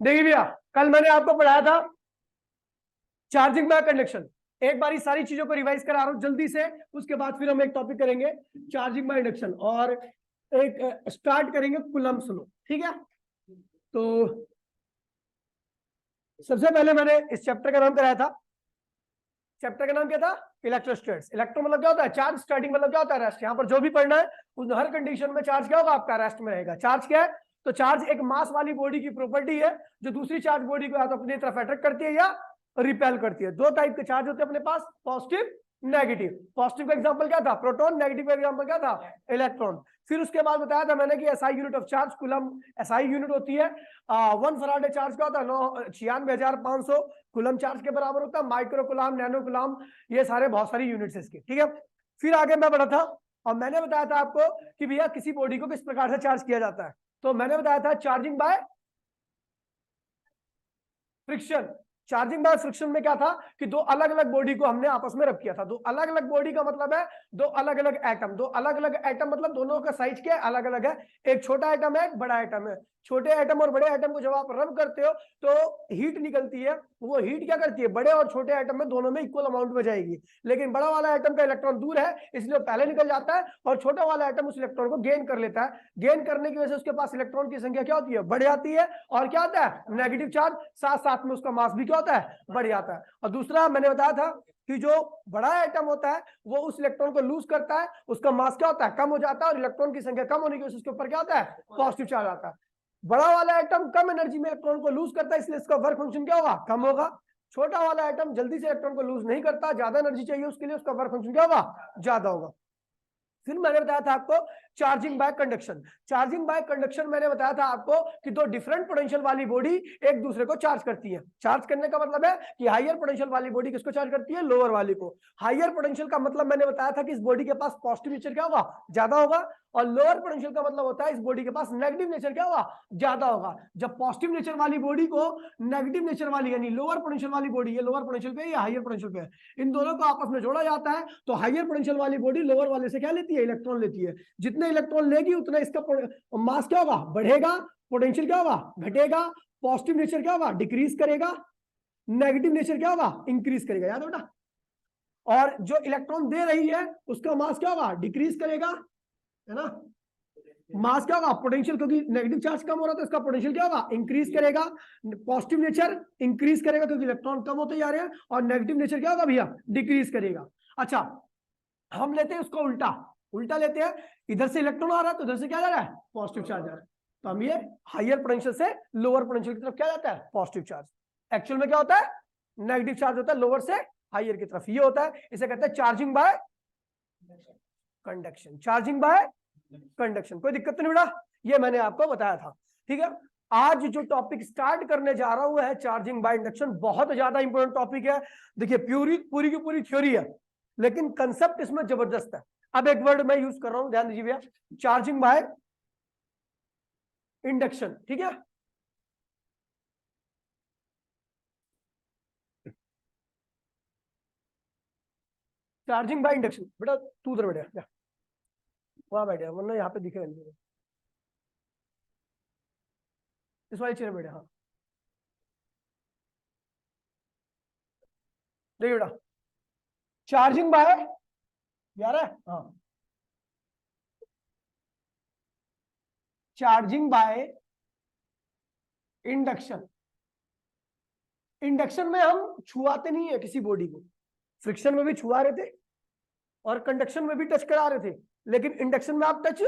देखिए भैया, कल मैंने आपको पढ़ाया था चार्जिंग बाय कंडक्शन। एक बारी सारी चीजों को रिवाइज करा रहा हूं जल्दी से, उसके बाद फिर हम एक टॉपिक करेंगे चार्जिंग बाय इंडक्शन और एक स्टार्ट करेंगे कूलम्ब्स लॉ। ठीक है, तो सबसे पहले मैंने इस चैप्टर का नाम कराया था। चैप्टर का नाम क्या था? इलेक्ट्रोस्टैटिक्स। इलेक्ट्रो मतलब क्या होता है? चार्ज। स्टार्टिंग मतलब क्या होता है? रेस्ट। यहाँ पर जो भी पढ़ना है उस हर कंडीशन में चार्ज क्या होगा? आपका रेस्ट में रहेगा। चार्ज क्या है? तो चार्ज एक मास वाली बॉडी की प्रॉपर्टी है जो दूसरी चार्ज बॉडी को या तो अपनी तरफ अट्रैक्ट करती है या रिपेल करती है। दो टाइप के चार्ज होते हैं अपने पास, पॉजिटिव नेगेटिव। पॉजिटिव का एग्जांपल क्या था? प्रोटॉन। नेगेटिव का एग्जांपल क्या था? इलेक्ट्रॉन। फिर उसके बाद बताया था मैंने कि SI unit of charge coulomb SI unit होती है। 1 फराडे चार्ज क्या होता है? 96,500 कूलम चार्ज के बराबर होता है। माइक्रो कूलम, नैनो कूलम, ये सारे बहुत सारी यूनिट्स इसके। ठीक है, फिर आगे मैं बढ़ा था और मैंने बताया था आपको कि भैया किसी बॉडी को किस प्रकार से चार्ज किया जाता है। तो मैंने बताया था charging by friction. Charging by friction में क्या था कि दो अलग अलग बॉडी को हमने आपस में रब किया था। दो अलग अलग बॉडी का मतलब है दो अलग अलग एटम। दो अलग अलग एटम मतलब दोनों का साइज क्या है? अलग अलग है। एक छोटा एटम है, एक बड़ा एटम है। छोटे एटम और बड़े एटम को जब आप रब करते हो तो हीट निकलती है। वो हीट क्या करती है? बड़े और छोटे एटम में दोनों में इक्वल अमाउंट में जाएगी। लेकिन बड़ा वाला एटम का इलेक्ट्रॉन दूर है इसलिए पहले निकल जाता है और छोटा वाला एटम उस इलेक्ट्रॉन को गेन कर लेता है। गेन करने की वजह से उसके पास इलेक्ट्रॉन की संख्या क्या होती है? बढ़ जाती है। और क्या होता है? Negative charge. साथ साथ में उसका मास भी क्या होता है? बढ़ जाता है। और दूसरा मैंने बताया था कि जो बड़ा एटम होता है वो उस इलेक्ट्रॉन को लूज करता है, उसका मास क्या होता है? कम हो जाता है और इलेक्ट्रॉन की संख्या कम होने की वजह से उसके ऊपर क्या होता है? पॉजिटिव चार्ज आता है। बड़ा वाला एटम कम एनर्जी में इलेक्ट्रॉन को लूज करता है इसलिए इसका वर्क फंक्शन क्या होगा? कम होगा। छोटा वाला एटम जल्दी से इलेक्ट्रॉन को लूज नहीं करता, ज्यादा एनर्जी चाहिए उसके लिए, उसका वर्क फंक्शन क्या होगा? ज्यादा होगा। फिर मैंने बताया था आपको charging by conduction. Charging by conduction मैंने बताया था आपको कि दो डिफरेंट पोटेंशियल वाली बॉडी एक दूसरे को चार्ज करती है। चार्ज करने का मतलब है कि हायर पोटेंशियल वाली बॉडी किसको चार्ज करती है? लोअर वाली को। हायर पोटेंशियल का मतलब मैंने बताया था कि इस बॉडी के पास पॉजिटिव नेचर क्या होगा? ज्यादा होगा। और लोअर पोटेंशियल का मतलब होता है इस बॉडी के पास नेगेटिव नेचर क्या होगा? ज्यादा होगा। जब पॉजिटिव नेचर वाली बॉडी को नेगेटिव नेचर वाली यानी लोअर पोटेंशियल वाली बॉडी, ये लोअर पोटेंशियल पे या हायर पोटेंशियल पे, इन दोनों को आपस में जोड़ा जाता है तो हायर पोटेंशियल वाली बॉडी लोअर वाले से क्या लेती है? इलेक्ट्रॉन लेती है। जितने इलेक्ट्रॉन लेगी उतना इसका मास क्या होगा? बढ़ेगा। पोटेंशियल क्या होगा? घटेगा। पॉजिटिव नेचर क्या होगा? डिक्रीज करेगा। नेगेटिव नेचर क्या होगा? इंक्रीज करेगा। याद है बेटा? और जो इलेक्ट्रॉन दे रही है उसका मास क्या होगा? डिक्रीज करेगा, है ना? मास क्या होगा? पोटेंशियल, क्योंकि नेगेटिव चार्ज कम हो रहा है तो इसका पोटेंशियल क्या होगा? इंक्रीज करेगा। पॉजिटिव नेचर इंक्रीज करेगा क्योंकि इलेक्ट्रॉन कम होते जा रहे हैं। और नेगेटिव नेचर क्या होगा भैया? डिक्रीज करेगा। अच्छा, हम लेते हैं उसको उल्टा। उल्टा लेते हैं, इधर से इलेक्ट्रॉन आ रहा है तो इधर से क्या जा रहा है? पॉजिटिव चार्ज आ रहा है। तो हम ये हायर पोटेंशियल से लोअर पोटेंशियल की तरफ क्या जाता है? Positive charge. एक्चुअल में क्या होता है? नेगेटिव चार्ज होता है लोअर से हायर की तरफ। ये होता है, इसे कहते हैं charging by conduction. Charging by conduction. कोई दिक्कत नहीं बेटा, ये मैंने आपको बताया था। ठीक है, आज जो टॉपिक स्टार्ट करने जा रहा हूं है चार्जिंग बाय इंडक्शन। बहुत ज्यादा इंपॉर्टेंट टॉपिक है। देखिए पूरी की पूरी थ्योरी है लेकिन कंसेप्ट इसमें जबरदस्त है। अब एक वर्ड मैं यूज कर रहा हूं, ध्यान दीजिए भैया, चार्जिंग बाय इंडक्शन। ठीक है, चार्जिंग बाय इंडक्शन। बेटा तू उधर बैठा, वहां बैठे वरना यहाँ पे दिखेगा नहीं। इस वाली चेयर बैठे। हाँ देखिए बेटा, चार्जिंग बाय, यार है हाँ, चार्जिंग बाय इंडक्शन। इंडक्शन में हम छुआते नहीं है किसी बॉडी को। फ्रिक्शन में भी छुआ रहे थे और कंडक्शन में भी टच करा रहे थे, लेकिन इंडक्शन में आप टच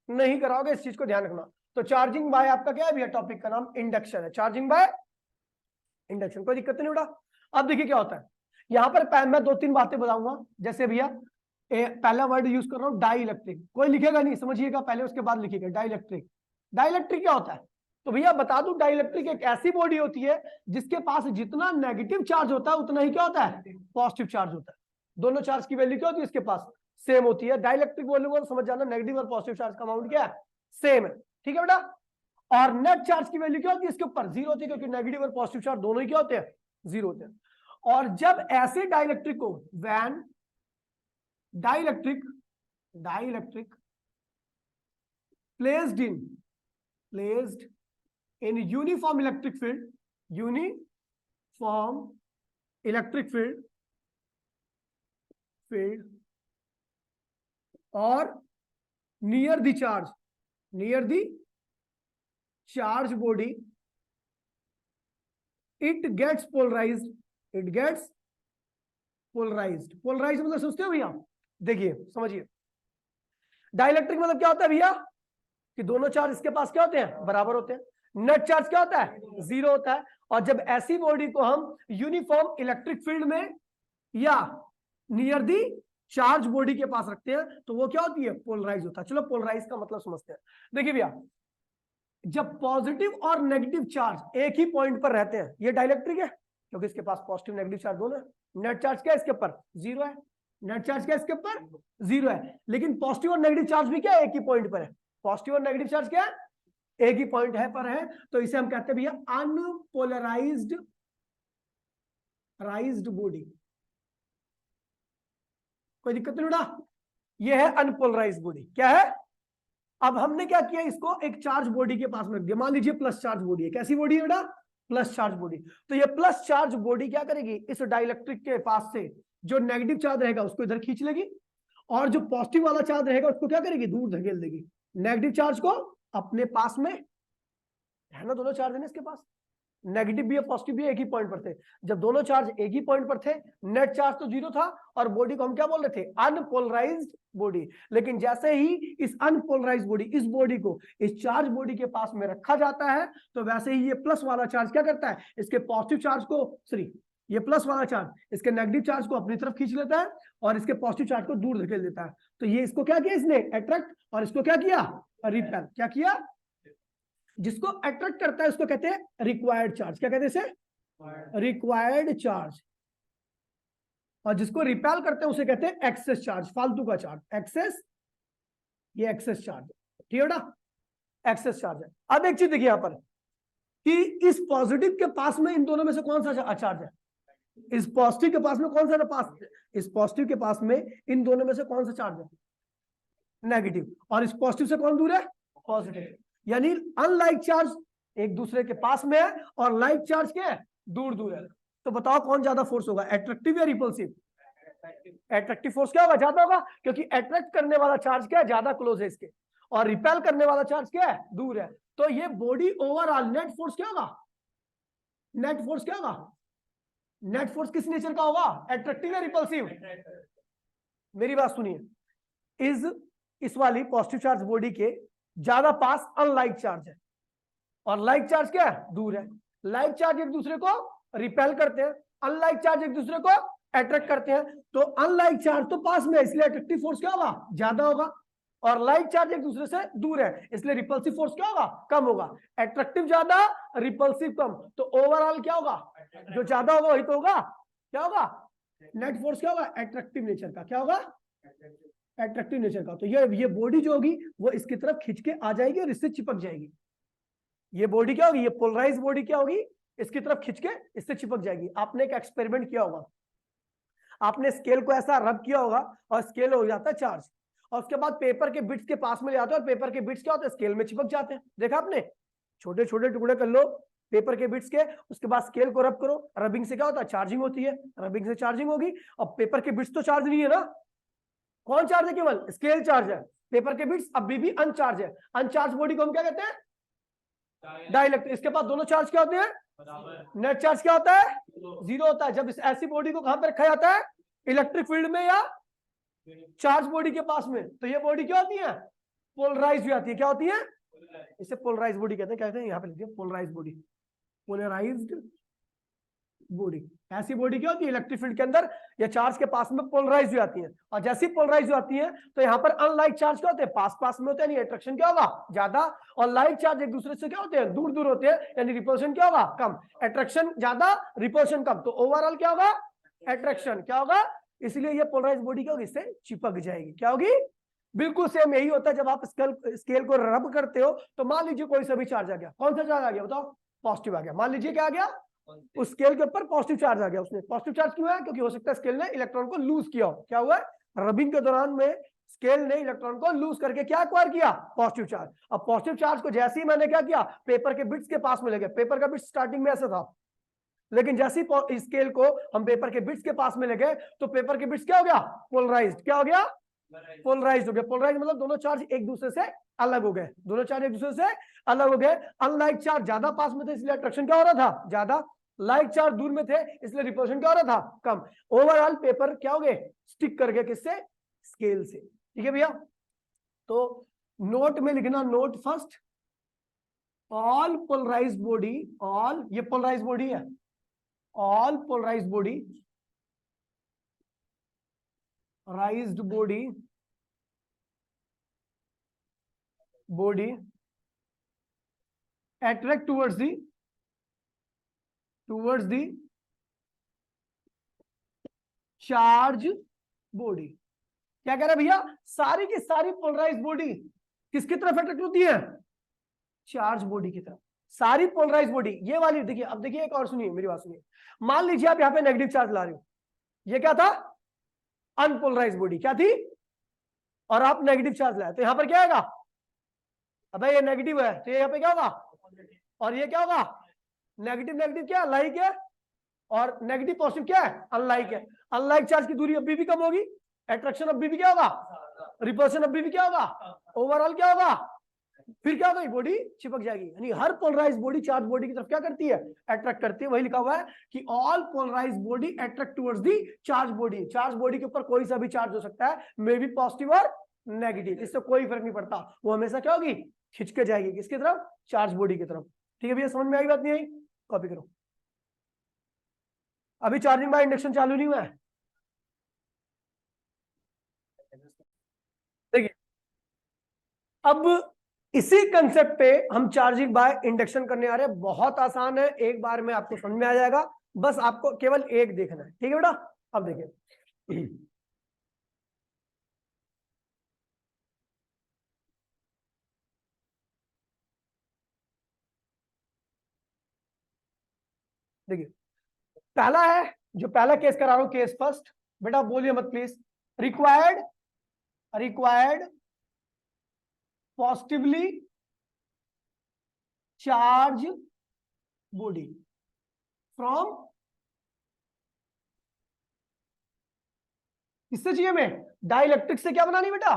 नहीं कराओगे। इस चीज को ध्यान रखना। तो चार्जिंग बाय आपका क्या है भैया? टॉपिक का नाम इंडक्शन है। चार्जिंग बाय इंडक्शन, कोई दिक्कत नहीं बेटा। अब देखिए क्या होता है यहाँ पर। मैं दो तीन बातें बताऊंगा। जैसे भैया पहला वर्ड यूज कर रहा हूं डाई इलेक्ट्रिक। कोई लिखेगा नहीं, समझिएगा पहले उसके बाद लिखिएगा। Die electric. डाई इलेक्ट्रिक क्या होता है? तो भैया बता दूं, डाई इलेक्ट्रिक एक ऐसी बॉडी होती है जिसके पास जितना नेगेटिव चार्ज होता है उतना ही क्या होता है? पॉजिटिव चार्ज होता है। दोनों चार्ज की वैल्यू क्या होती है इसके पास? सेम होती है। डाई इलेक्ट्रिक बोलूंगा तो समझ जाना नेगेटिव और पॉजिटिव चार्ज का अमाउंट क्या है? सेम है। ठीक है बेटा? और नेट चार्ज की वैल्यू क्या होती है इसके ऊपर? जीरो होती है, क्योंकि नेगेटिव और पॉजिटिव चार्ज दोनों ही क्या होते हैं? जीरो होते हैं। और जब ऐसे डाइलेक्ट्रिक को when dielectric placed in uniform electric field, uniform electric field और near the charge body it gets polarized, polarized मतलब सोचते हो भैया, देखिए समझिए, डाइलेक्ट्रिक मतलब क्या होता है भैया कि दोनों चार्ज इसके पास क्या होते हैं, बराबर होते हैं। नेट चार्ज क्या होता है, 0 होता है। और जब ऐसी बॉडी को हम यूनिफॉर्म इलेक्ट्रिक फील्ड में या नियर दी चार्ज बॉडी के पास रखते हैं तो वो क्या होती है, पोलराइज होता है। चलो पोलराइज का मतलब समझते हैं। देखिए भैया, जब पॉजिटिव और नेगेटिव चार्ज एक ही पॉइंट पर रहते हैं, ये डाइलेक्ट्रिक है क्योंकि इसके पास पॉजिटिव नेगेटिव चार्ज दोनों है। नेट चार्ज क्या है इसके ऊपर, 0 है। नेट चार्ज क्या है इसके ऊपर, 0 है। लेकिन पॉजिटिव और नेगेटिव चार्ज भी क्या है, एक ही पॉइंट पर है। पॉजिटिव और नेगेटिव चार्ज क्या है, एक ही पॉइंट है पर है, तो इसे हम कहते हैं भैया अनपोलराइज्ड बॉडी। कोई दिक्कत नहीं उड़ा, ये है अनपोलराइज्ड बॉडी। क्या है, अब हमने क्या किया, इसको एक चार्ज बॉडी के पास में रख दिया। मान लीजिए प्लस चार्ज बॉडी है। कैसी बॉडी है बेटा, प्लस चार्ज बॉडी। तो ये प्लस चार्ज बॉडी क्या करेगी, इस डाइलेक्ट्रिक के पास से जो नेगेटिव चार्ज रहेगा उसको इधर खींच लेगी और जो पॉजिटिव वाला चार्ज रहेगा उसको क्या करेगी, दूर धकेल देगी। नेगेटिव चार्ज को अपने पास में, है ना, दोनों चार्ज है ना इसके पास, नेगेटिव भी है पॉजिटिव भी है, एक ही पॉइंट पर थे। जब दोनों चार्ज एक ही पॉइंट पर थे, नेट चार्ज तो 0 था और बॉडी को हम क्या बोल रहे थे, अनपोलराइज्ड बॉडी। लेकिन जैसे ही इस अनपोलराइज्ड बॉडी, इस बॉडी को इस चार्ज बॉडी के पास में रखा जाता है तो वैसे ही ये प्लस वाला चार्ज क्या करता है, इसके पॉजिटिव चार्ज को, सॉरी ये प्लस वाला चार्ज इसके नेगेटिव चार्ज को अपनी तरफ खींच लेता है और इसके पॉजिटिव चार्ज को दूर धकेल देता है। तो ये इसको क्या किया इसने, अट्रैक्ट, और इसको क्या किया, रिपेल। क्या किया, जिसको अट्रैक्ट करता है उसको कहते हैं रिक्वायर्ड चार्ज। क्या कहते हैं इसे, रिक्वायर्ड चार्ज। और जिसको रिपेल करते हैं उसे कहते हैं एक्सेस चार्ज, फालतू का चार्ज, एक्सेस, ये एक्सेस चार्ज। ठीक है ना, एक्सेस चार्ज है। अब एक चीज देखिए यहां पर कि इस पॉजिटिव के पास में इन दोनों में से कौन सा चार्ज है, इस पॉजिटिव के पास में कौन सा पास, इस पॉजिटिव के पास में इन दोनों में से कौन सा चार्ज है, नेगेटिव। और इस पॉजिटिव से कौन दूर है, पॉजिटिव। यानी अनलाइक चार्ज एक दूसरे के पास में है और लाइक चार्ज क्या है, दूर दूर है। तो बताओ कौन ज्यादा फोर्स होगा, अट्रैक्टिव या रिपल्सिव। अट्रैक्टिव फोर्स क्या होगा, ज्यादा होगा, क्योंकि अट्रैक्ट करने वाला चार्ज क्या है, ज्यादा क्लोज है इसके, और रिपेल करने वाला चार्ज क्या है, दूर है। तो ये बॉडी ओवरऑल नेट फोर्स क्या होगा, नेट फोर्स क्या होगा, नेट फोर्स किस नेचर का होगा, अट्रैक्टिव या रिपल्सिव। मेरी बात सुनिए, इस वाली पॉजिटिव चार्ज बॉडी के ज्यादा पास अनलाइक चार्ज है और लाइक चार्ज क्या है, दूर है। लाइक चार्ज एक दूसरे को रिपेल करते हैं, अनलाइक चार्ज एक दूसरे को अट्रैक्ट करते हैं। तो अनलाइक चार्ज तो पास में है इसलिए अट्रैक्टिव फोर्स क्या होगा, ज्यादा होगा, और लाइक चार्ज एक दूसरे से दूर है इसलिए रिपल्सिव फोर्स क्या होगा, कम होगा। अट्रैक्टिव ज्यादा, रिपल्सिव कम, तो ओवरऑल क्या होगा, जो ज्यादा होगा वही तो होगा, क्या होगा, नेट फोर्स क्या होगा, अट्रैक्टिव नेचर का। क्या होगा, अट्रैक्टिव नेचर का। तो ये बॉडी जो होगी वो इसकी तरफ खींच के आ जाएगी और इससे चिपक जाएगी। ये बॉडी क्या होगी, ये पोलराइज बॉडी क्या होगी, इसकी तरफ खींच के इससे चिपक जाएगी। आपने एक एक्सपेरिमेंट किया होगा, आपने स्केल को ऐसा रब किया होगा और स्केल हो जाता है चार्ज, और उसके बाद पेपर के बिट्स के पास में ले आते हैं और पेपर के बिट्स क्या होते हैं, स्केल में चिपक जाते हैं। देखा आपने, छोटे छोटे टुकड़े कर लो पेपर के बिट्स के, उसके बाद स्केल को रब करो। रबिंग से क्या होता है, चार्जिंग होती है, रबिंग से चार्जिंग होगी। और पेपर के बिट्स तो चार्ज नहीं है ना, कौन चार्ज है, केवल स्केल चार्ज है। पेपर के बिट्स अभी भी अनचार्ज है। अनचार्ज बॉडी को हम क्या कहते हैं, डाइलेक्ट्रिक। इसके पास दोनों चार्ज क्या होते हैं, नेट चार्ज क्या होता है, 0 होता है। जब इस ऐसी बॉडी को कहां पर रखा जाता है, इलेक्ट्रिक फील्ड में या चार्ज बॉडी के पास में, तो ये बॉडी क्या होती है, पोलराइज हो जाती है। क्या होती है, इसे पोलराइज बॉडी कहते हैं। कहते हैं यहाँ पे लिखिए पोलराइज बॉडी, पोलराइज्ड बॉडी। ऐसी बॉडी क्या होती है, इलेक्ट्रिक फील्ड के अंदर या चार्ज के पास में पोलराइज हो जाती है। और जैसी पोलराइज हो जाती है तो यहाँ पर अनलाइक चार्ज क्या होते हैं, पास पास में होते हैं, यानी अट्रैक्शन क्या होगा, ज्यादा, और लाइक चार्ज एक दूसरे से क्या होते हैं, दूर दूर होते हैं, यानी रिपल्शन क्या होगा, कम। अट्रैक्शन ज्यादा, रिपल्शन कम, तो ओवरऑल क्या होगा, अट्रैक्शन क्या होगा। इसलिए ये पोलराइज बॉडी क्या होगी, इससे चिपक जाएगी। क्या होगी, बिल्कुल सेम यही होता है। जब आप स्केल को रब करते हो तो मान लीजिए कोई सा भी चार्ज आ गया, कौन सा चार्ज आ गया बताओ, पॉजिटिव आ गया। मान लीजिए क्या आ गया, उस स्केल के ऊपर पॉजिटिव चार्ज आ गया। उसने पॉजिटिव चार्ज क्यों है, क्योंकि हो सकता है स्केल ने इलेक्ट्रॉन को लूज किया हो। क्या हुआ, रबिंग के दौरान में स्केल ने इलेक्ट्रॉन को लूज करके क्या एक्वायर किया, पॉजिटिव चार्ज। अब पॉजिटिव चार्ज को जैसे ही मैंने क्या किया, पेपर के बिट्स के पास में ले गया। पेपर का बिट्स स्टार्टिंग में ऐसा था, लेकिन जैसे ही स्केल को हम पेपर के बिट्स के पास में ले गए तो पेपर के बिट्स क्या हो गया, पोलराइज्ड। क्या हो गया, पोलराइज्ड हो गया। पोलराइज्ड मतलब दोनों चार्ज एक दूसरे से अलग हो गए, दोनों चार्ज एक दूसरे से अलग हो गए। अनलाइक चार्ज ज्यादा पास में थे इसलिए अट्रैक्शन क्या हो रहा था, ज्यादा। लाइक चार्ज दूर में थे इसलिए रिपल्शन क्या हो रहा था, कम। ओवरऑल पेपर क्या हो गए, स्टिक कर गए किससे, स्केल से। ठीक है भैया। तो नोट में लिखना, note first, all polarised body, all ये पोलराइज्ड बॉडी है, all polarised body, raised body, body attract towards the charge body। क्या कह रहा है भैया, सारी की सारी पोलराइज्ड बॉडी किसकी तरफ अट्रैक्ट होती है, चार्ज बॉडी की तरफ। सारी पोलराइज्ड बॉडी ये वाली। देखिए अब देखिए एक और सुनिए, मेरी बात सुनिए। मान लीजिए आप यहाँ पे नेगेटिव चार्ज ला रहे हो, ये क्या था, अनपोलराइज्ड बॉडी क्या थी, और आप नेगेटिव चार्ज लाए तो यहां पर क्या आएगा, अबे ये नेगेटिव है तो यहाँ पे क्या होगा, और ये क्या होगा, नेगेटिव नेगेटिव क्या लाइक है, और नेगेटिव पॉजिटिव क्या है, अनलाइक है। अनलाइक चार्ज की दूरी अभी भी कम होगी, अट्रैक्शन अभी भी क्या होगा, रिपल्शन अभी भी क्या होगा, ओवरऑल क्या होगा, फिर क्या होगा, बॉडी चिपक जाएगी। यानी हर पोलराइज्ड बॉडी चार्ज बॉडी की तरफ क्या करती है, अट्रैक्ट करती है। वही लिखा हुआ है कि all polarised body attract towards the charge body. Charge body के ऊपर कोई सा भी चार्ज हो सकता है, मे बी पॉजिटिव और नेगेटिव, इससे कोई फर्क नहीं पड़ता, वो हमेशा क्या होगी, खिंच के जाएगी किसकी तरफ, चार्ज बॉडी की तरफ। ठीक है भैया, समझ में आई बात, नहीं आई, कॉपी करो। अभी चार्जिंग बाय इंडक्शन चालू नहीं हुआ है। देखिए अब इसी कंसेप्ट पे हम चार्जिंग बाय इंडक्शन करने आ रहे हैं। बहुत आसान है, एक बार में आपको समझ में आ जाएगा, बस आपको केवल एक देखना है। ठीक है बेटा, अब देखिए देखिए पहला है, जो पहला केस करा रहा हूं, केस फर्स्ट। बेटा बोलिए मत please. Required positively charge body from, किससे चाहिए हमें, डाइलेक्ट्रिक से। क्या बनानी बेटा,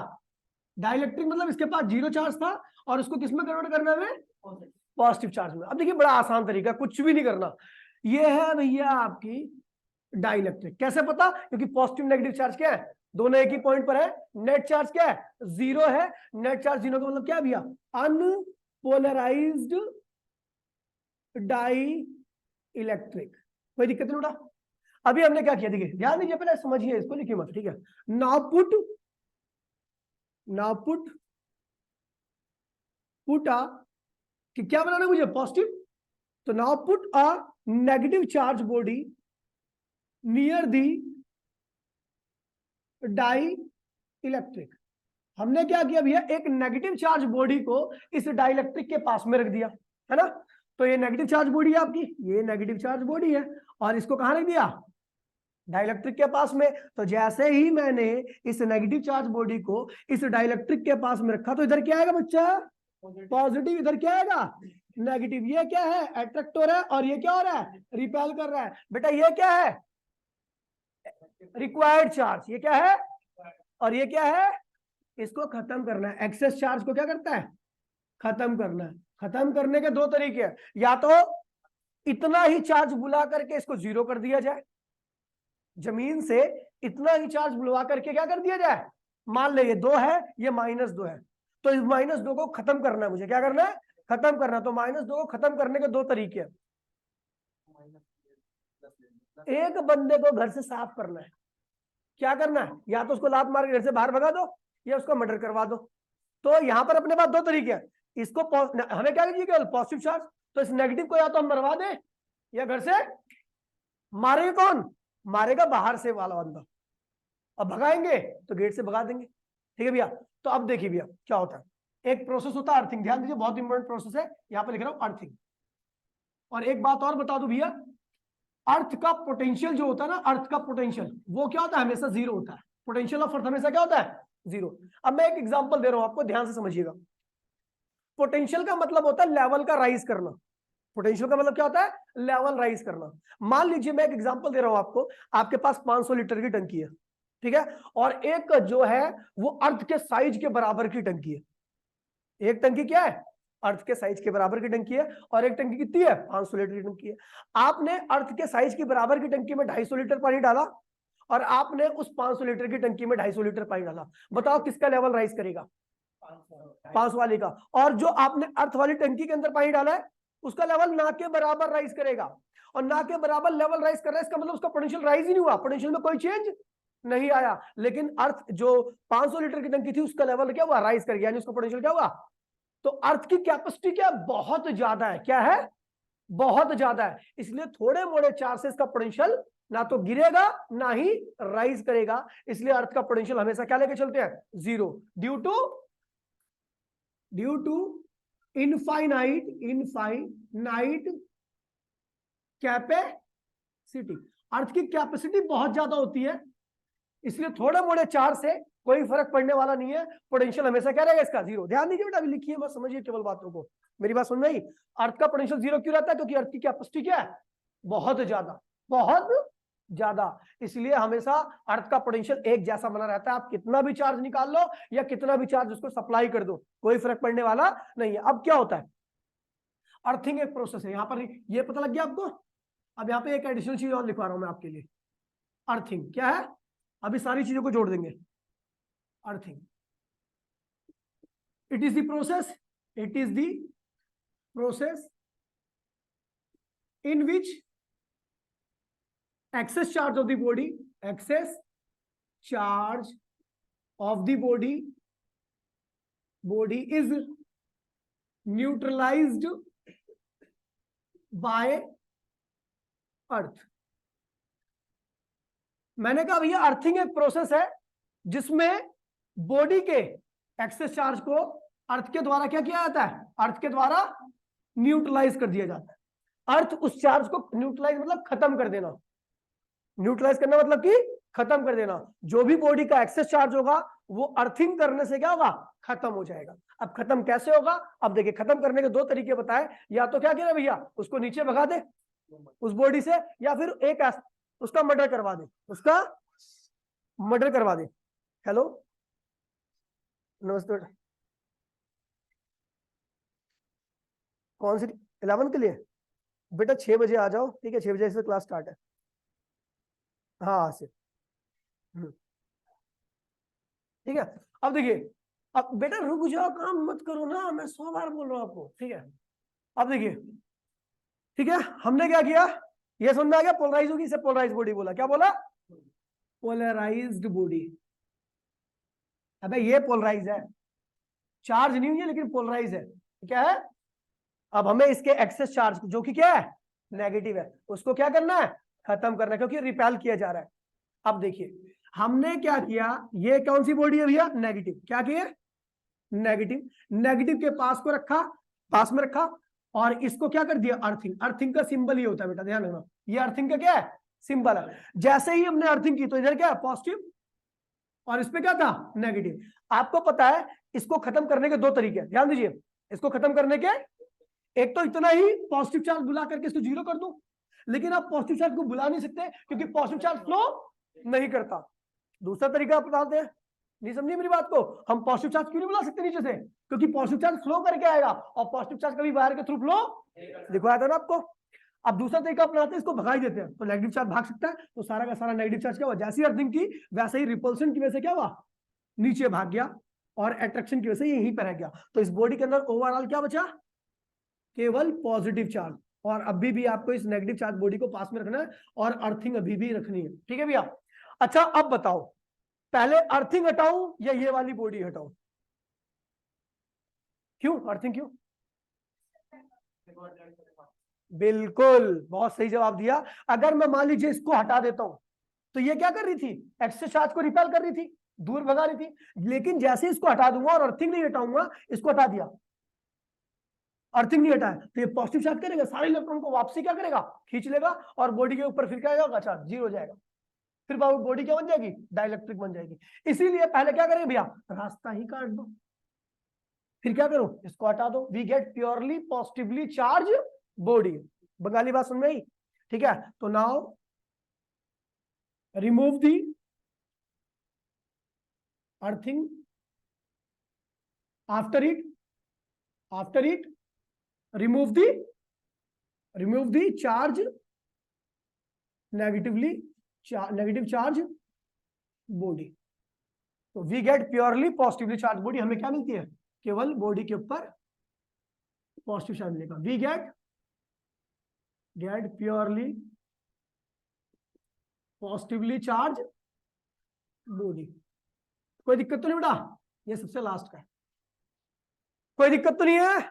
डाइलेक्ट्रिक मतलब इसके पास जीरो चार्ज था और उसको किस में कन्वर्ट करना है, पॉजिटिव चार्ज में। अब देखिए बड़ा आसान तरीका, कुछ भी नहीं करना। ये है भैया आपकी डाइलेक्ट्रिक। कैसे पता, क्योंकि पॉजिटिव नेगेटिव चार्ज क्या है, दोनों एक ही पॉइंट पर है। नेट चार्ज क्या है, जीरो है। नेट चार्ज जीरो का मतलब क्या है भैया, अनपोलराइज्ड डाई इलेक्ट्रिक। कोई दिक्कत नहीं बेटा। अभी हमने क्या किया, देखिए ध्यान दीजिए, पहले समझिए इसको, लिखिए मत, ठीक है। नाउ पुट अ, कि क्या बनाना है मुझे, पॉजिटिव। तो now put a negative charge body near the dielectric. हमने क्या किया भैया, एक नेगेटिव चार्ज बॉडी को इस डाइलेक्ट्रिक के पास में रख दिया, है ना। तो ये नेगेटिव चार्ज बॉडी है आपकी, ये नेगेटिव चार्ज बॉडी है, और इसको कहां रख दिया, डाइलेक्ट्रिक के पास में। तो जैसे ही मैंने इस नेगेटिव चार्ज बॉडी को इस डाइलेक्ट्रिक के पास में रखा, तो इधर क्या आएगा बच्चा, पॉजिटिव। इधर क्या आएगा, नेगेटिव। ये क्या है, अट्रैक्ट हो रहा है, और ये क्या हो रहा है, रिपेल कर रहा है। बेटा ये क्या है, रिक्वायर्ड चार्ज। ये क्या है, और ये क्या है, इसको खत्म करना है। एक्सेस चार्ज को क्या करता है, खत्म करना है। खत्म करने के दो तरीके हैं, या तो इतना ही चार्ज बुला करके इसको जीरो कर दिया जाए, जमीन से इतना ही चार्ज बुलवा करके क्या कर दिया जाए, मान ले ये 2 है, ये -2 है, तो इस -2 को खत्म करना है मुझे। क्या करना है, खत्म करना। तो -2 को खत्म करने के दो तरीके हैं। एक बंदे को घर से साफ करना है, क्या करना है, या तो उसको लात मार के घर से बाहर भगा दो, या उसको मर्डर करवा दो। तो यहां पर अपने पास दो तरीके हैं। इसको हमें क्या कीजिए, केवल पॉजिटिव चार्ज। तो इस नेगेटिव को या तो हम मरवा दें, या घर से मारेगा। कौन मारेगा, बाहर से वाला बंदा। अब भगाएंगे तो गेट से भगा देंगे। ठीक है भैया। तो अब देखिए भैया क्या होता है, एक प्रोसेस होता है अर्थिंग। ध्यान दीजिए, बहुत इंपॉर्टेंट प्रोसेस है, यहां पर लिख रहा हूं अर्थिंग। और एक बात और बता दू भैया, अर्थ का पोटेंशियल जो होता है ना, अर्थ का पोटेंशियल वो क्या होता है, हमेशा जीरो होता है। पोटेंशियल ऑफ अर्थ हमेशा क्या होता है, जीरो। अब मैं एक एग्जांपल दे रहा हूं आपको, ध्यान से समझिएगा। पोटेंशियल का मतलब होता है लेवल का राइज करना। पोटेंशियल का मतलब क्या होता है? लेवल राइज करना। मान लीजिए मैं एक एग्जांपल दे रहा हूं आपको, आपके पास 500 लीटर की टंकी है, ठीक है, और एक जो है वो अर्थ के साइज के बराबर की टंकी है। एक टंकी क्या है? अर्थ के साइज के बराबर की टंकी है, और एक टंकी कितनी है? 500 लीटर की टंकी है। आपने अर्थ के साइज के बराबर की टंकी में 250 लीटर पानी डाला, और आपने उस 500 लीटर की टंकी में 250 लीटर पानी डाला। बताओ किसका लेवल राइज करेगा? 500 वाली का। और जो आपने अर्थ वाली टंकी के अंदर पानी डाला है उसका लेवल ना के बराबर राइज करेगा। और ना के बराबर लेवल राइज कर रहा है, इसका मतलब उसका पोटेंशियल राइज ही नहीं हुआ, पोटेंशियल में कोई चेंज नहीं आया। लेकिन अर्थ जो 500 लीटर की टंकी थी उसका लेवल क्या हुआ? राइज कर गया, यानी उसका पोटेंशियल क्या हुआ? तो अर्थ की कैपेसिटी क्या है? बहुत ज्यादा है। क्या है? बहुत ज्यादा है। इसलिए थोड़े मोड़े चार्ज से इसका पोटेंशियल ना तो गिरेगा ना ही राइज करेगा। इसलिए अर्थ का पोटेंशियल हमेशा क्या लेके चलते हैं? Zero, due to infinite capacity. Earth की कैपेसिटी बहुत ज्यादा होती है, इसलिए थोड़े मोड़े चार्ज से कोई फर्क पड़ने वाला नहीं है। पोटेंशियल हमेशा क्या रहेगा इसका? जीरो। ध्यान दीजिए बेटा, अभी लिखिए मत, समझिए केवल बातों को। मेरी बात समझ में आई? अर्थ का पोटेंशियल जीरो क्यों रहता है? क्योंकि अर्थ की कैपेसिटी क्या है? बहुत ज्यादा, बहुत ज्यादा। इसलिए हमेशा अर्थ का पोटेंशियल एक जैसा बना रहता है। आप कितना भी चार्ज निकाल लो या कितना भी चार्ज उसको सप्लाई कर दो, कोई फर्क पड़ने वाला नहीं है। अब क्या होता है? अर्थिंग एक प्रोसेस है। यहां पर ये पता लग गया आपको? अब यहाँ पे एक एडिशनल चीज और लिखवा रहा हूं मैं आपके लिए। अर्थिंग क्या है? अभी सारी चीजों को जोड़ देंगे। Earthing, it is the process in which excess charge of the body is neutralized by अर्थ। मैंने कहा भैया अर्थिंग एक प्रोसेस है जिसमें बॉडी के एक्सेस चार्ज को अर्थ के द्वारा क्या किया जाता है? अर्थ के द्वारा न्यूट्रलाइज कर दिया जाता है। अर्थ उस चार्ज को न्यूट्रलाइज मतलब खत्म कर देना। न्यूट्रलाइज करना मतलब कि खत्म कर देना। जो भी बॉडी का एक्सेस चार्ज होगा वो अर्थिंग करने से क्या होगा? खत्म हो जाएगा। अब खत्म कैसे होगा? अब देखिए, खत्म करने के दो तरीके बताए। या तो क्या किया भैया, उसको नीचे भगा दे उस बॉडी से, या फिर एक उसका मर्डर करवा दे, उसका मर्डर करवा दे। हेलो, नमस्ते। कौन सी? 11 के लिए बेटा 6 बजे आ जाओ, ठीक है? 6 बजे से क्लास स्टार्ट है। हाँ से ठीक है। अब देखिए, अब बेटा रुक जाओ, काम मत करो ना, मैं 100 बार बोल रहा हूं आपको, ठीक है? अब देखिए, ठीक है, हमने क्या किया? ये समझ में आ गया? पोलराइज होगी, इसे पोलराइज बॉडी बोला। क्या बोला? Polarised body. अबे ये पोलराइज है, चार्ज नहीं हुई है लेकिन पोलराइज है। क्या है? अब हमें इसके एक्सेस चार्ज जो कि क्या है? नेगेटिव है, उसको क्या करना है? खत्म करना है, क्योंकि रिपेल किया जा रहा है। अब देखिए हमने क्या किया, ये कौन सी बॉडी है भैया? नेगेटिव। क्या किया? नेगेटिव। नेगेटिव के पास को रखा, पास में रखा, और इसको क्या कर दिया? अर्थिंग। अर्थिंग का सिंबल ही होता है बेटा, ध्यान रखना, ये अर्थिंग का क्या है? सिंबल है। जैसे ही हमने अर्थिंग की तो इधर क्या है? पॉजिटिव, और इसमें क्या था? नेगेटिव। आपको पता है इसको खत्म करने के दो तरीके, ध्यान दीजिए। इसको खत्म करने के, एक तो इतना ही पॉजिटिव चार्ज बुला करके इसको जीरो कर दो, लेकिन आप पॉजिटिव चार्ज को बुला नहीं सकते क्योंकि पॉजिटिव चार्ज फ्लो नहीं करता। दूसरा तरीका आप बताते हैं, नहीं समझिए मेरी बात को? हम पॉजिटिव चार्ज क्यों नहीं बुला सकते नीचे से? क्योंकि पॉजिटिव चार्ज फ्लो करके आएगा, और पॉजिटिव चार्ज कभी वायर के थ्रू फ्लो दिखवाया था ना आपको। अब दूसरा तरीका अपनाते हैं, इसको भगा ही देते हैं, तो नेगेटिव चार्ज भाग सकता है। तो सारा का सारा नेगेटिव चार्ज क्या हुआ? जैसी अर्थिंग की वैसे ही रिपल्शन की वजह से क्या हुआ? नीचे भाग गया, और अट्रैक्शन की वजह से यहीं पर रह गया। तो इस बॉडी के अंदर ओवरऑल क्या बचा? केवल पॉजिटिव चार्ज। और अभी भी आपको इस नेगेटिव चार्ज बॉडी को पास में रखना है, और अर्थिंग अभी भी रखनी है, ठीक है भैया? अच्छा अब बताओ, पहले अर्थिंग हटाऊं या ये वाली बॉडी हटाऊं? क्यों अर्थिंग क्यों? बिल्कुल, बहुत सही जवाब दिया। अगर मैं मान लीजिए इसको हटा देता हूं तो ये क्या कर रही थी? एक्सेस चार्ज को रिपेल कर रही थी, दूर भगा रही थी। लेकिन जैसे इसको हटा दूंगा और अर्थिंग नहीं हटाऊंगा, इसको हटा दिया, अर्थिंग नहीं हटाया, तो ये पॉजिटिव चार्ज करेगा, सारे इलेक्ट्रॉन को वापसी क्या करेगा? खींच लेगा, और बॉडी के ऊपर फिर क्या होगा? चार्ज जीरो हो जाएगा। फिर बॉडी क्या बन जाएगी, डाइलेक्ट्रिक बन जाएगी। इसीलिए पहले क्या करेंगे भैया, रास्ता ही काट दो, फिर क्या करो, इसको हटा दो, we get purely positively charge body. Bengali बात समझ में आई, ठीक है। तो now remove the earthing, after it remove the charge negative charge body. तो we get purely positively charge body, हमें क्या मिलती है, केवल बॉडी के ऊपर पॉजिटिव चार्ज मिलेगा। We get purely positively charge body. कोई दिक्कत तो नहीं बेटा, ये सबसे लास्ट का है, कोई दिक्कत तो नहीं है।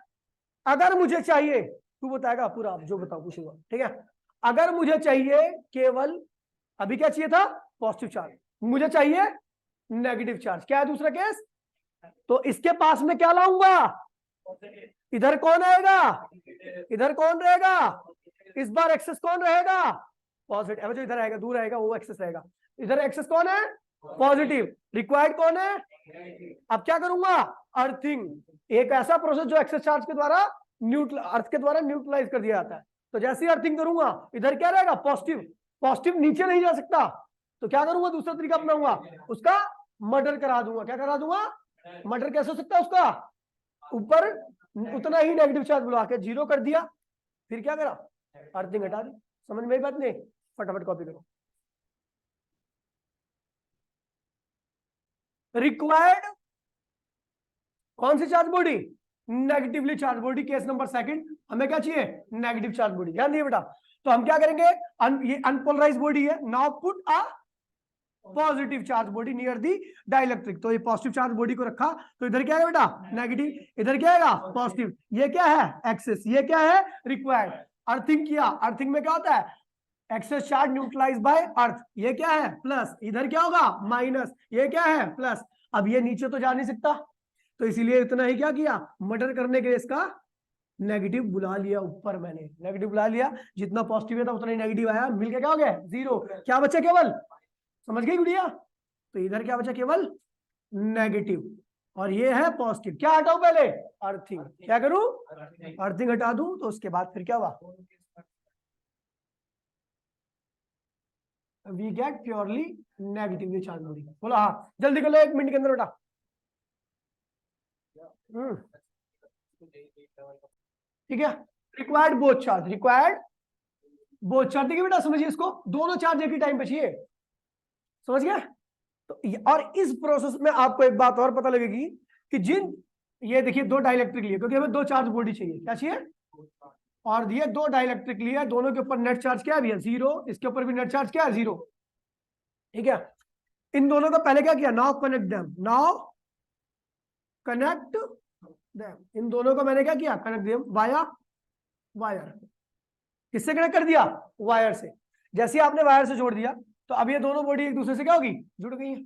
अगर मुझे चाहिए, तू बताएगा पूरा, आप जो बताओ पूछूंगा, ठीक है। अगर मुझे चाहिए केवल, अभी क्या चाहिए था, पॉजिटिव चार्ज, मुझे चाहिए नेगेटिव चार्ज, क्या है दूसरा केस, तो इसके पास में क्या लाऊंगा, इधर कौन आएगा, इधर कौन रहेगा, इस बार एक्सेस कौन रहेगा, पॉजिटिव, जो इधर आएगा दूर आएगा वो एक्सेस रहेगा, इधर एक्सेस कौन है, पॉजिटिव, रिक्वायर्ड कौन है, अब क्या करूंगा, अर्थिंग, एक ऐसा प्रोसेस जो एक्सेस चार्ज के द्वारा अर्थ के द्वारा न्यूट्रलाइज कर दिया जाता है। तो जैसे ही अर्थिंग करूंगा, इधर क्या रहेगा, पॉजिटिव नीचे नहीं जा सकता, तो क्या करूंगा, दूसरा तरीका अपनाऊंगा, उसका मर्डर करा दूंगा। क्या करा दूंगा, मर्डर कैसे हो सकता है उसका, ऊपर उतना ही नेगेटिव चार्ज बुला के जीरो कर दिया, फिर क्या करा, अर्थिंग हटा दी। समझ में बात नहीं, फटाफट कॉपी करो। रिक्वायर्ड कौन सी charge body, negatively charge body, case number second, हमें क्या चाहिए, नेगेटिव चार्ज बॉडी, ध्यान दिए बेटा। तो हम क्या करेंगे, ये अनपोलराइज बॉडी है, now put a positive charge body near the dielectric. तो ये पॉजिटिव चार्ज बॉडी को रखा, तो इधर क्या है बेटा, नेगेटिव, इधर क्या आएगा, पॉजिटिव, ये क्या है एक्सेस, ये क्या है रिक्वायर्ड। अर्थिंग किया, अर्थिंग में क्या होता है, एक्सेस चार्ज न्यूट्रलाइज बाय अर्थ, ये क्या है प्लस, इधर क्या होगा माइनस, ये क्या है प्लस। अब ये नीचे तो जा नहीं सकता, तो इसीलिए इतना ही क्या किया, मर्डर करने के लिए इसका नेगेटिव बुला लिया, ऊपर मैंने नेगेटिव बुला लिया, जितना पॉजिटिव था उतना ही नेगेटिव आया, मिलके क्या हो गया, जीरो। क्या बचा केवल, समझ गई गुड़िया, तो इधर क्या बचा, केवल नेगेटिव, और ये है पॉजिटिव। क्या हटाओ पहले, अर्थिंग, क्या करूं, अर्थिंग हटा दूं, तो उसके बाद फिर क्या हुआ, we get purely negatively charge body. बोला हाँ, जल्दी कर लो, 1 मिनट के अंदर बेटा। ठीक है, रिक्वायर्ड बोथ चार्ज, देखिए बेटा, समझिए इसको, दोनों चार्ज एक ही टाइम पे चाहिए, समझ गया। तो और इस प्रोसेस में आपको एक बात और पता लगेगी कि ये देखिए 2 डाइलेक्ट्रिक लिए, क्योंकि हमें 2 चार्ज बॉडी चाहिए, क्या चाहिए, और ये 2 डाइलेक्ट्रिक लिए, दोनों के ऊपर नेट चार्ज क्या है भैया, 0, इसके ऊपर भी नेट चार्ज क्या है, 0, ठीक है। इन दोनों को पहले क्या किया, नाउ कनेक्ट देम, इन दोनों को मैंने क्या किया, कनेक्ट देम वाया वायर। किससे कनेक्ट कर दिया, वायर से। जैसे ही आपने वायर से जोड़ दिया, तो अब ये दोनों बॉडी एक दूसरे से क्या होगी, जुड़ गई है,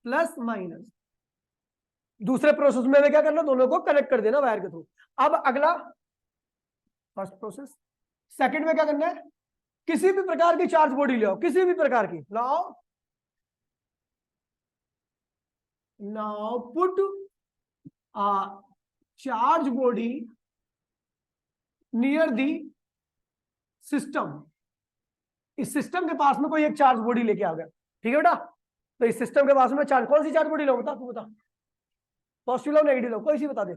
प्लस माइनस। दूसरे प्रोसेस में क्या करना, दोनों को कनेक्ट कर देना वायर के थ्रू। अब अगला फर्स्ट प्रोसेस, सेकंड में क्या करना है, किसी भी प्रकार की चार्ज बॉडी ले आओ, किसी भी प्रकार की, now put charge body near the system. इस सिस्टम के पास में कोई एक चार्ज बॉडी लेके आ गया, ठीक है बेटा। तो इस सिस्टम के पास में कौन सी चार्ज बॉडी लो, बता, तू बता, पॉजिटिव लो नेगेटिव लो, कोई सी बता दे,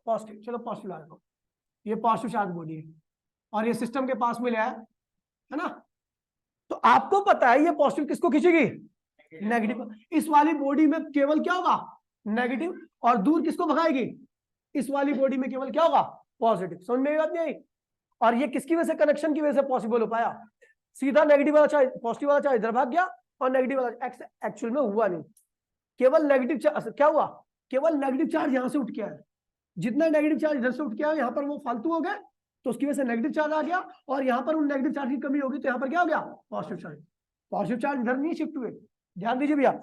पॉजिटिव, चलो पॉजिटिव ला दो, ये पॉजिटिव चार्ज बॉडी है, और ये सिस्टम के पास में ले आया, है ना। तो आपको पता है ये पॉजिटिव किसको खींचेगी, नेगेटिव। इस वाली बॉडी में केवल क्या होगा, नेगेटिव, और दूर किसको भगाएगी, इस वाली बॉडी में केवल क्या होगा, पॉजिटिव। समझ में बात नहीं आई। और ये किसकी वजह से, कनेक्शन की वजह से पॉसिबल हो पाया, सीधा नेगेटिव वाला चार्ज पॉजिटिव वाला चार्ज इधर भाग गया, और नेगेटिव वाला एक्चुअल में हुआ नहीं, केवल नेगेटिव चार्ज, क्या हुआ, केवल नेगेटिव चार्ज यहां से उठ के आया, जितना नेगेटिव चार्ज इधर से उठ के आया, यहाँ पर वो फालतू हो गए, तो उसकी वजह से नेगेटिव चार्ज आ गया, और यहाँ पर उन नेगेटिव चार्ज की कमी होगी, तो यहाँ पर क्या हो गया, पॉजिटिव चार्ज इधर नहीं शिफ्ट हुए। ध्यान दीजिए भैया,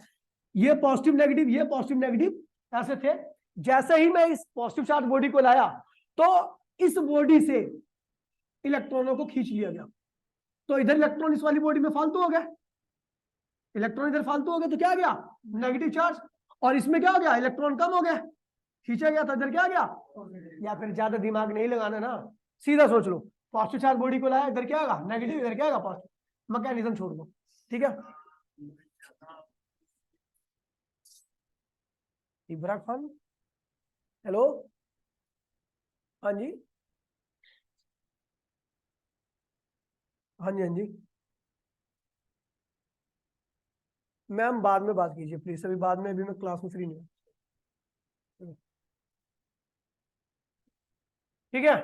ये पॉजिटिव नेगेटिव ऐसे थे। जैसे ही मैं इस पॉजिटिव चार्ज बॉडी को लाया, तो इस बॉडी से इलेक्ट्रॉनों को खींच लिया गया, तो इधर इलेक्ट्रॉन इस वाली बॉडी में फालतू हो गए, इलेक्ट्रॉन इधर फालतू हो गया तो क्या आ गया, नेगेटिव चार्ज। और इसमें क्या हो गया, इलेक्ट्रॉन कम हो गया, खींचा गया था, इधर क्या आ गया। या फिर ज्यादा दिमाग नहीं लगाना ना, सीधा सोच लो, पॉजिटिव चार्ज बॉडी को लाया, इधर क्या आएगा नेगेटिव, इधर क्या आएगा पॉजिटिव। मैकेनिज्म छोड़ दो, ठीक है। इब्रा खान, हेलो, हाँ जी, हाँ जी, हाँ जी। मैम बाद में बात कीजिए प्लीज, अभी बाद में, अभी मैं क्लास में फ्री नहीं हूँ, ठीक है।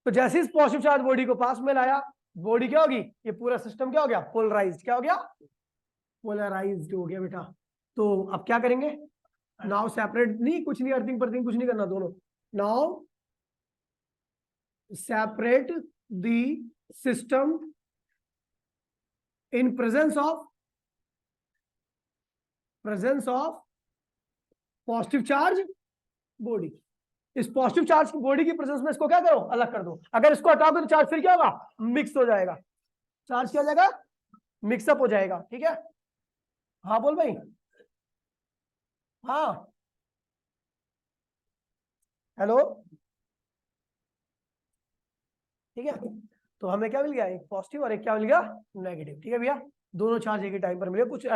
तो जैसे इस पॉजिटिव चार्ज बॉडी को पास में लाया, बॉडी क्या होगी, ये पूरा सिस्टम क्या हो गया, पोलराइज्ड, क्या हो गया, पोलराइज्ड हो गया बेटा। तो अब क्या करेंगे, नाउ सेपरेट, नहीं कुछ नहीं, अर्थिंग परथिंग कुछ नहीं करना, दोनों now separate the system in presence of positive charge body. इस पॉजिटिव चार्ज की बॉडी की प्रेजेंस में इसको क्या करो, अलग कर दो। अगर इसको हटाओगे तो चार्ज फिर क्या होगा, मिक्स हो जाएगा, चार्ज क्या हो जाएगा, मिक्सअप हो जाएगा, ठीक है। हाँ बोल भाई, हाँ हेलो, ठीक है। तो हमें क्या मिल गया, एक पॉजिटिव और एक क्या मिल गया, नेगेटिव, ठीक है भैया। दोनों चार्ज एक ही टाइम पर मिले, कुछ